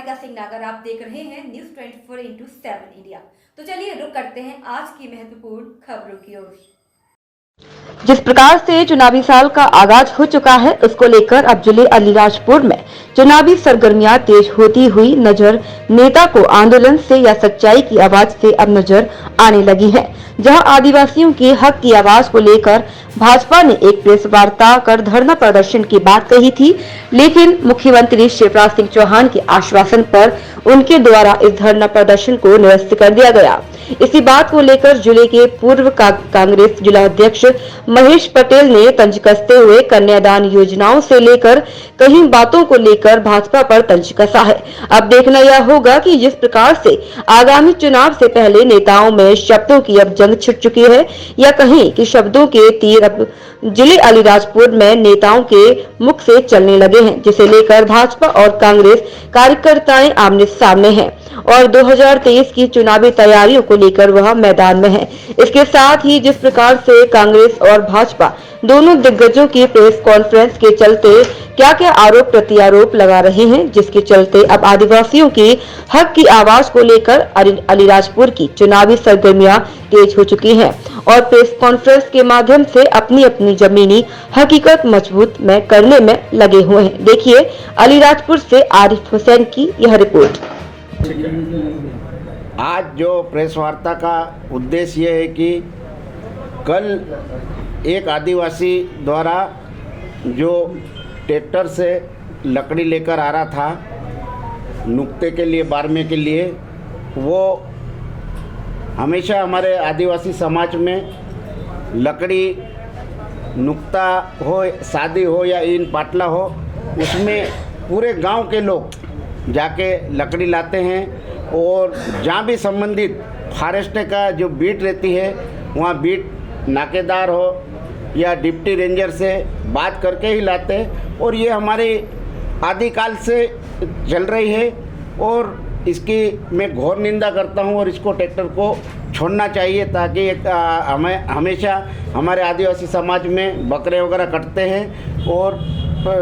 निहारिका सिंह नागर, आप देख रहे हैं न्यूज 24x7 इंडिया। तो चलिए रुक करते हैं आज की महत्वपूर्ण खबरों की ओर। जिस प्रकार से चुनावी साल का आगाज हो चुका है, उसको लेकर अब जिले अलीराजपुर में चुनावी सरगर्मियां तेज होती हुई नजर नेता को आंदोलन से या सच्चाई की आवाज से अब नजर आने लगी है। जहां आदिवासियों के हक की आवाज को लेकर भाजपा ने एक प्रेस वार्ता कर धरना प्रदर्शन की बात कही थी, लेकिन मुख्यमंत्री शिवराज सिंह चौहान के आश्वासन पर उनके द्वारा इस धरना प्रदर्शन को निरस्त कर दिया गया। इसी बात को लेकर जिले के पूर्व कांग्रेस जिला अध्यक्ष महेश पटेल ने तंज कसते हुए कन्यादान योजनाओं से लेकर कई बातों को लेकर भाजपा पर तंज कसा है। अब देखना यह होगा कि जिस प्रकार से आगामी चुनाव से पहले नेताओं में शब्दों की अब जंग छिड़ चुकी है, या कहीं कि शब्दों के तीर अब जिले अलीराजपुर में नेताओं के मुख से चलने लगे हैं, जिसे लेकर भाजपा और कांग्रेस कार्यकर्ताएं आमने सामने हैं और 2023 की चुनावी तैयारियों को लेकर वह मैदान में है। इसके साथ ही जिस प्रकार से कांग्रेस और भाजपा दोनों दिग्गजों की प्रेस कॉन्फ्रेंस के चलते क्या क्या आरोप प्रत्यारोप लगा रहे हैं, जिसके चलते अब आदिवासियों की हक की आवाज को लेकर अलीराजपुर की चुनावी सरगर्मियां तेज हो चुकी हैं और प्रेस कॉन्फ्रेंस के माध्यम से अपनी अपनी जमीनी हकीकत मजबूत में करने में लगे हुए हैं। देखिए अलीराजपुर से आरिफ हुसैन की यह रिपोर्ट। आज जो प्रेस वार्ता का उद्देश्य ये है कि कल एक आदिवासी द्वारा जो ट्रैक्टर से लकड़ी लेकर आ रहा था नुक्ते के लिए, बारमे के लिए, वो हमेशा हमारे आदिवासी समाज में लकड़ी नुक्ता हो, शादी हो या इन पाटला हो, उसमें पूरे गांव के लोग जाके लकड़ी लाते हैं और जहाँ भी संबंधित फॉरेस्ट का जो बीट रहती है वहाँ बीट नाकेदार हो या डिप्टी रेंजर से बात करके ही लाते हैं और ये हमारी आदिकाल से चल रही है और इसकी मैं घोर निंदा करता हूँ और इसको ट्रैक्टर को छोड़ना चाहिए, ताकि हमें हमेशा हमारे आदिवासी समाज में बकरे वगैरह कटते हैं और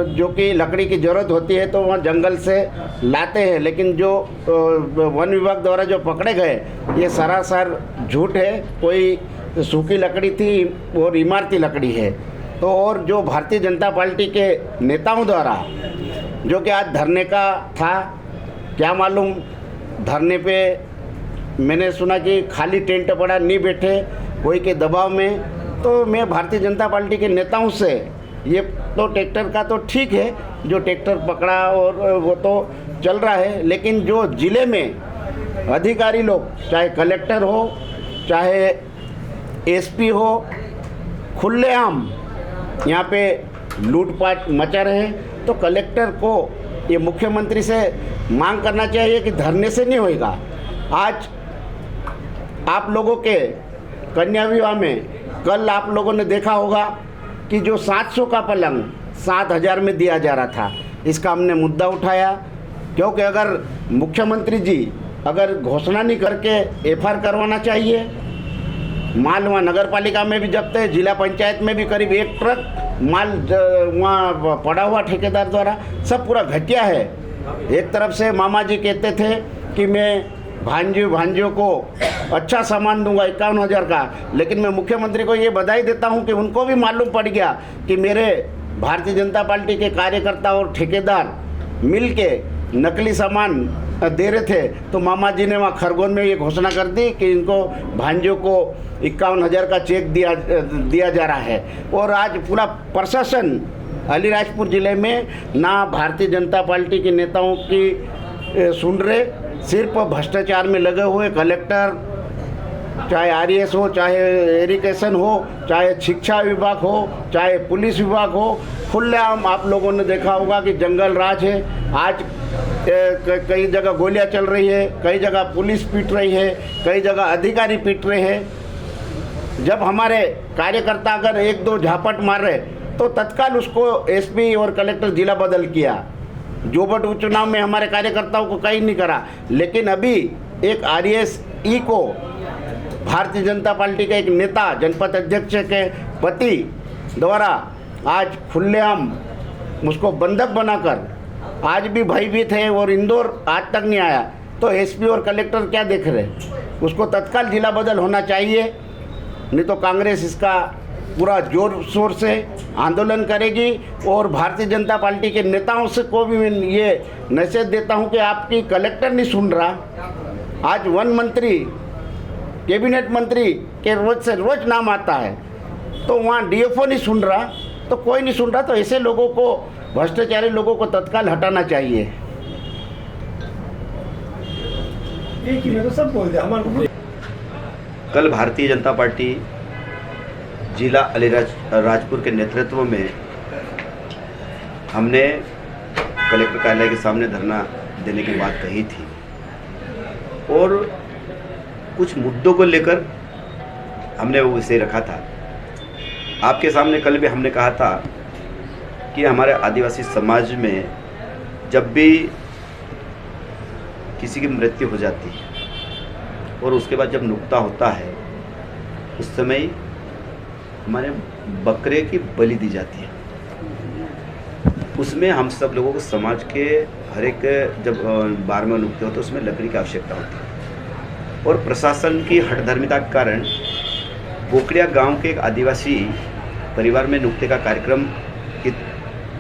जो कि लकड़ी की ज़रूरत होती है तो वहाँ जंगल से लाते हैं, लेकिन जो वन विभाग द्वारा जो पकड़े गए ये सरासर झूठ है। कोई सूखी लकड़ी थी और इमारती लकड़ी है। तो और जो भारतीय जनता पार्टी के नेताओं द्वारा जो कि आज धरने का था, क्या मालूम धरने पे मैंने सुना कि खाली टेंट पड़ा, नहीं बैठे कोई के दबाव में। तो मैं भारतीय जनता पार्टी के नेताओं से ये तो ट्रैक्टर का तो ठीक है, जो ट्रैक्टर पकड़ा और वो तो चल रहा है, लेकिन जो ज़िले में अधिकारी लोग, चाहे कलेक्टर हो चाहे एसपी हो, खुलेआम यहाँ पे लूटपाट मचा रहे, तो कलेक्टर को ये मुख्यमंत्री से मांग करना चाहिए कि धरने से नहीं होएगा। आज आप लोगों के कन्या विवाह में कल आप लोगों ने देखा होगा कि जो 700 का पलंग 7,000 में दिया जा रहा था, इसका हमने मुद्दा उठाया, क्योंकि अगर मुख्यमंत्री जी अगर घोषणा नहीं करके एफआईआर करवाना चाहिए। माल वहाँ नगर पालिका में भी जब्त है, जिला पंचायत में भी करीब 1 ट्रक माल वहाँ पड़ा हुआ ठेकेदार द्वारा, सब पूरा घटिया है। एक तरफ से मामा जी कहते थे कि मैं भांजियों को अच्छा सामान दूंगा 51,000 का, लेकिन मैं मुख्यमंत्री को ये बधाई देता हूं कि उनको भी मालूम पड़ गया कि मेरे भारतीय जनता पार्टी के कार्यकर्ता और ठेकेदार मिल के नकली सामान दे रहे थे। तो मामा जी ने वहाँ खरगोन में ये घोषणा कर दी कि इनको भांजियों को 51,000 का चेक दिया जा रहा है। और आज पूरा प्रशासन अलीराजपुर ज़िले में ना भारतीय जनता पार्टी के नेताओं की सुन रहे, सिर्फ भ्रष्टाचार में लगे हुए कलेक्टर, चाहे आरएस हो, चाहे इरिगेशन हो, चाहे शिक्षा विभाग हो, चाहे पुलिस विभाग हो, खुलेआम आप लोगों ने देखा होगा कि जंगल राज है। आज कई जगह गोलियां चल रही है, कई जगह पुलिस पीट रही है, कई जगह अधिकारी पीट रहे हैं। जब हमारे कार्यकर्ता अगर 1-2 झापट मार रहे तो तत्काल उसको एसपी और कलेक्टर जिला बदल किया। जोबट उपचुनाव में हमारे कार्यकर्ताओं को कहीं नहीं करा, लेकिन अभी एक आरएसई को भारतीय जनता पार्टी के एक नेता, जनपद अध्यक्ष के पति द्वारा आज खुलेआम उसको बंधक बनाकर आज भी भयभीत है और इंदौर आज तक नहीं आया, तो एसपी और कलेक्टर क्या देख रहे हैं? उसको तत्काल जिला बदल होना चाहिए, नहीं तो कांग्रेस इसका पूरा जोर शोर से आंदोलन करेगी। और भारतीय जनता पार्टी के नेताओं से को भी मैं ये मैसेज देता हूं कि आपकी कलेक्टर नहीं सुन रहा। आज वन मंत्री, कैबिनेट मंत्री के रोज से रोज नाम आता है, तो वहाँ डीएफओ नहीं सुन रहा, तो कोई नहीं सुन रहा, तो ऐसे लोगों को, भ्रष्टाचारी लोगों को तत्काल हटाना चाहिए। कल भारतीय जनता पार्टी जिला अलीराजपुर के नेतृत्व में हमने कलेक्टर कार्यालय के सामने धरना देने की बात कही थी और कुछ मुद्दों को लेकर हमने वो विषय रखा था। आपके सामने कल भी हमने कहा था कि हमारे आदिवासी समाज में जब भी किसी की मृत्यु हो जाती है और उसके बाद जब नुक्ता होता है, उस समय हमारे बकरे की बलि दी जाती है। उसमें हम सब लोगों को समाज के हर एक जब 12वें नुक्ते होते उसमें लकड़ी की आवश्यकता होती है और प्रशासन की हठधर्मिता के कारण बोकड़िया गांव के एक आदिवासी परिवार में नुक्ते का कार्यक्रम की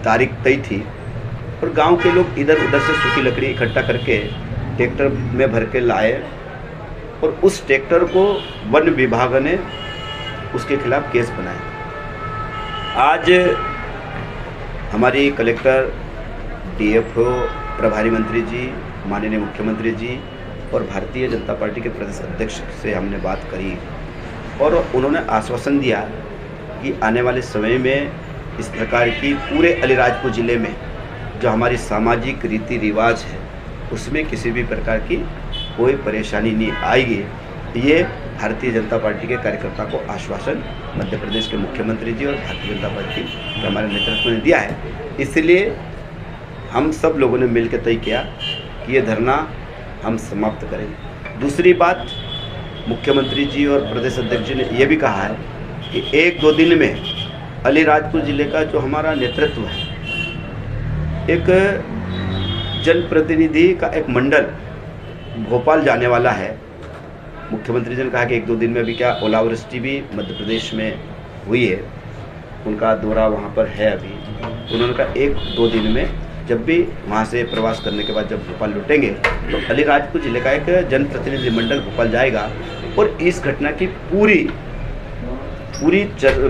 तारीख तय थी और गांव के लोग इधर उधर से सूखी लकड़ी इकट्ठा करके ट्रैक्टर में भर के लाए और उस ट्रैक्टर को वन विभाग ने उसके खिलाफ केस बनाया। आज हमारी कलेक्टर, डीएफओ, प्रभारी मंत्री जी, माननीय मुख्यमंत्री जी और भारतीय जनता पार्टी के प्रदेश अध्यक्ष से हमने बात करी और उन्होंने आश्वासन दिया कि आने वाले समय में इस प्रकार की पूरे अलीराजपुर ज़िले में जो हमारी सामाजिक रीति रिवाज है उसमें किसी भी प्रकार की कोई परेशानी नहीं आएगी। ये भारतीय जनता पार्टी के कार्यकर्ता को आश्वासन मध्य प्रदेश के मुख्यमंत्री जी और भारतीय जनता पार्टी के हमारे नेतृत्व ने दिया है। इसलिए हम सब लोगों ने मिलकर तय किया कि ये धरना हम समाप्त करेंगे। दूसरी बात, मुख्यमंत्री जी और प्रदेश अध्यक्ष जी ने यह भी कहा है कि 1-2 दिन में अलीराजपुर ज़िले का जो हमारा नेतृत्व है, एक जनप्रतिनिधि का एक मंडल भोपाल जाने वाला है। मुख्यमंत्री जी ने कहा कि 1-2 दिन में भी क्या ओलावृष्टि भी मध्य प्रदेश में हुई है, उनका दौरा वहाँ पर है अभी। उन्होंने कहा 1-2 दिन में जब भी वहाँ से प्रवास करने के बाद जब भोपाल लौटेंगे तो अलीराजपुर ज़िले का एक जनप्रतिनिधि मंडल भोपाल जाएगा और इस घटना की पूरी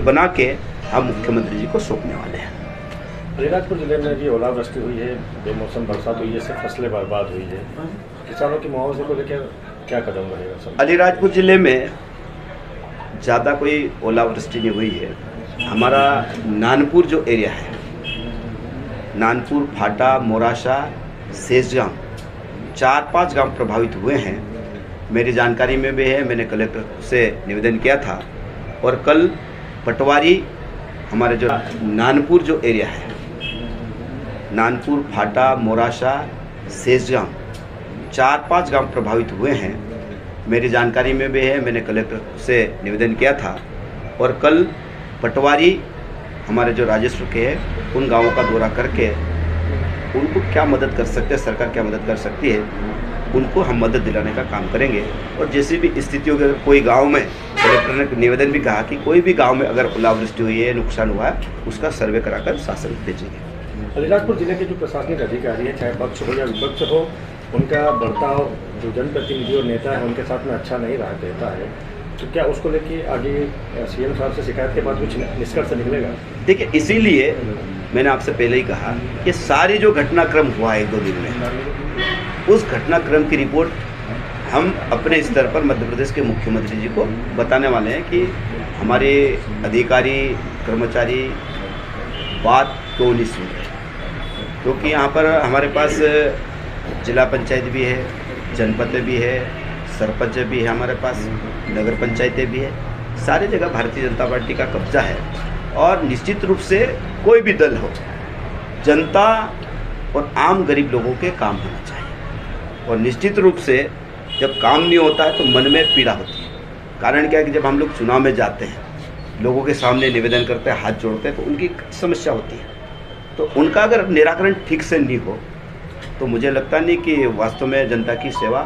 बना के हम मुख्यमंत्री जी को सौंपने वाले हैं। अलीराजपुर जिले में भी ओलावृष्टि हुई है, बेमौसम बरसात हुई है, इससे फसलें बर्बाद हुई है। किसानों की मुआवजे को लेकर क्या कदम रहेगा सर? अलीराजपुर ज़िले में ज़्यादा कोई ओलावृष्टि नहीं हुई है। हमारा नानपुर जो एरिया है, नानपुर, फाटा, मोराशा, शेषगांव, 4-5 गांव प्रभावित हुए हैं। मेरी जानकारी में भी है, मैंने कलेक्टर से निवेदन किया था और कल पटवारी, हमारे जो नानपुर जो एरिया है, नानपुर, फाटा, मोराशा, शेषगांव, 4-5 गांव प्रभावित हुए हैं। मेरी जानकारी में भी है, मैंने कलेक्टर से निवेदन किया था और कल पटवारी, हमारे जो राजस्व के हैं, उन गांवों का दौरा करके उनको क्या मदद कर सकते हैं, सरकार क्या मदद कर सकती है, उनको हम मदद दिलाने का काम करेंगे। और जैसी भी स्थितियों के कोई गांव में, कलेक्टर ने निवेदन भी कहा कि कोई भी गांव में अगर ओलावृष्टि हुई है, नुकसान हुआ है, उसका सर्वे कराकर शासन भेजेंगे। अलीराजपुर जिले के जो प्रशासनिक अधिकारी है, चाहे पक्ष हो या विपक्ष हो, उनका बर्ताव जो जनप्रतिनिधि और नेता है उनके साथ में अच्छा नहीं रहा देता है, तो क्या उसको लेके आगे सीएम साहब से शिकायत के बाद कुछ निष्कर्ष निकलेगा? देखिए, इसीलिए मैंने आपसे पहले ही कहा कि सारी जो घटनाक्रम हुआ है 1-2 दिन में, उस घटनाक्रम की रिपोर्ट हम अपने स्तर पर मध्य प्रदेश के मुख्यमंत्री जी को बताने वाले हैं कि हमारे अधिकारी कर्मचारी बात क्यों नहीं सुन रहे। क्योंकि यहाँ पर हमारे पास जिला पंचायत भी है, जनपद भी है, सरपंच भी है, हमारे पास नगर पंचायतें भी है। सारी जगह भारतीय जनता पार्टी का कब्जा है और निश्चित रूप से कोई भी दल हो, जनता और आम गरीब लोगों के काम होना चाहिए। और निश्चित रूप से जब काम नहीं होता है तो मन में पीड़ा होती है। कारण क्या है कि जब हम लोग चुनाव में जाते हैं, लोगों के सामने निवेदन करते हैं, हाथ जोड़ते हैं, तो उनकी समस्या होती है। तो उनका अगर निराकरण ठीक से नहीं हो तो मुझे लगता नहीं कि वास्तव में जनता की सेवा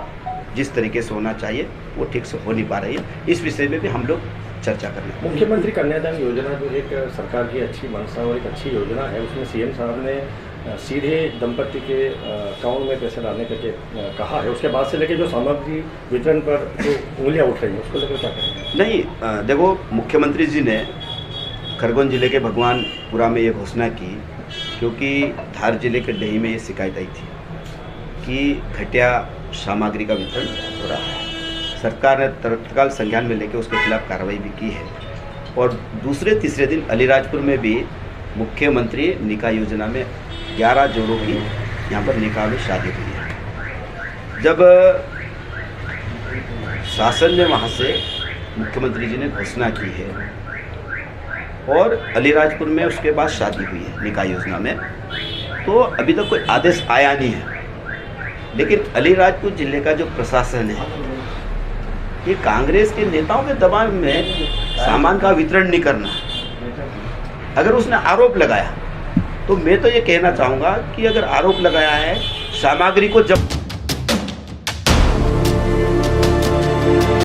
जिस तरीके से होना चाहिए वो ठीक से हो नहीं पा रही है। इस विषय में भी हम लोग चर्चा कर रहे हैं। मुख्यमंत्री कन्यादान योजना जो एक सरकार की अच्छी मंशा और एक अच्छी योजना है, उसमें सीएम साहब ने सीधे दंपति के अकाउंट में पैसे डालने करके कहा है। उसके बाद से लेके जो सामग्री वितरण पर जो उंगलियां उठ रही हैं उसको लेकर क्या करेंगे? नहीं, देखो, मुख्यमंत्री जी ने खरगोन जिले के भगवानपुरा में ये घोषणा की, क्योंकि धार जिले के डही में ये शिकायत आई थी कि घटिया सामग्री का वितरण हो रहा है। सरकार ने तत्काल संज्ञान में लेकर उसके खिलाफ कार्रवाई भी की है। और दूसरे तीसरे दिन अलीराजपुर में भी मुख्यमंत्री निकाह योजना में 11 जोड़ों की यहाँ पर निकाह में शादी हुई है। जब शासन ने वहाँ से मुख्यमंत्री जी ने घोषणा की है और अलीराजपुर में उसके बाद शादी हुई है निकाह योजना में, तो अभी तक कोई आदेश आया नहीं है। लेकिन अलीराजपुर जिले का जो प्रशासन है ये कांग्रेस के नेताओं के दबाव में सामान का वितरण नहीं करना। अगर उसने आरोप लगाया तो मैं तो ये कहना चाहूँगा कि अगर आरोप लगाया है सामग्री को जब